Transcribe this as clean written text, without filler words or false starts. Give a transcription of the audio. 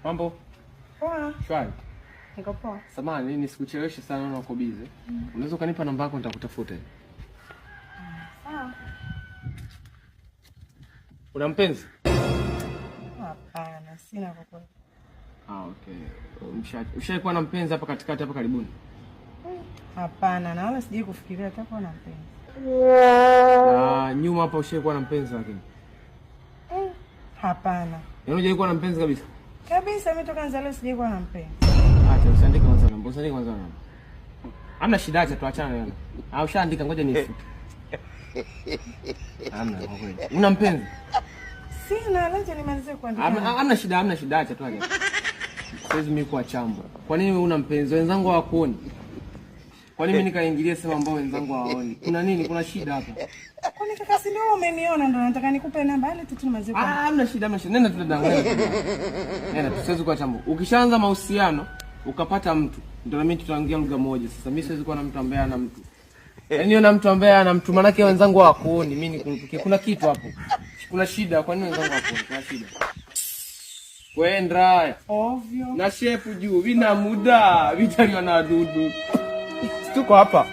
Mambo? Poa. Shwari. Niko poa. Samahani, nisikucheleweshe sana na uko busy. Unaweza kunipa namba yako nitakutafuta. Sawa. Una mpenzi? Hapana, sina kwa kweli. Okay. Ushaikuwa na mpenzi hapa katikati hapa karibuni? Hapana, na wala sijui kufikiria hata kuwa na mpenzi. Na nyuma hapa ushaikuwa na mpenzi lakini? Hapana. Yaani hujaikuwa na mpenzi kabisa? Kabisa, mimi toka nzaleo sijui kuwa na mpenzi. Acha usiandike kwanza namba. Usiandike kwanza namba. Hamna shida, acha tuachane leo. Ushaandika, ngoja nifute. Hamna kwa kweli. Una mpenzi? Sina, acha nimalize kuandika. Hamna shida, acha tu acha. Siwezi mimi kuwa chambo. Kwa nini wewe una mpenzi? Wenzangu hawakuoni. Kwa nini mimi nikaingilia sema ambao wenzangu hawaoni? Kuna nini? Kuna shida hapa. Kwani kaka, si ndio umeniona ndo nataka nikupe namba ile tu tumalize. Hamna shida. Nenda tu dadangu. Nenda, tusiwezi kuwa chambo. Ukishaanza mahusiano ukapata mtu, ndio mimi tutaongea lugha moja. Sasa mimi siwezi kuwa na mtu ambaye ana mtu. Yaani una mtu ambaye ana mtu, maana yake wenzangu hawakuoni. Mimi nikumbuke kuna kitu hapo. Kuna shida. Kwa nini wenzangu hawakuoni? Kuna shida. Kwenda ovyo na shepu juu vina muda vitaliwa na dudu. Tuko hapa.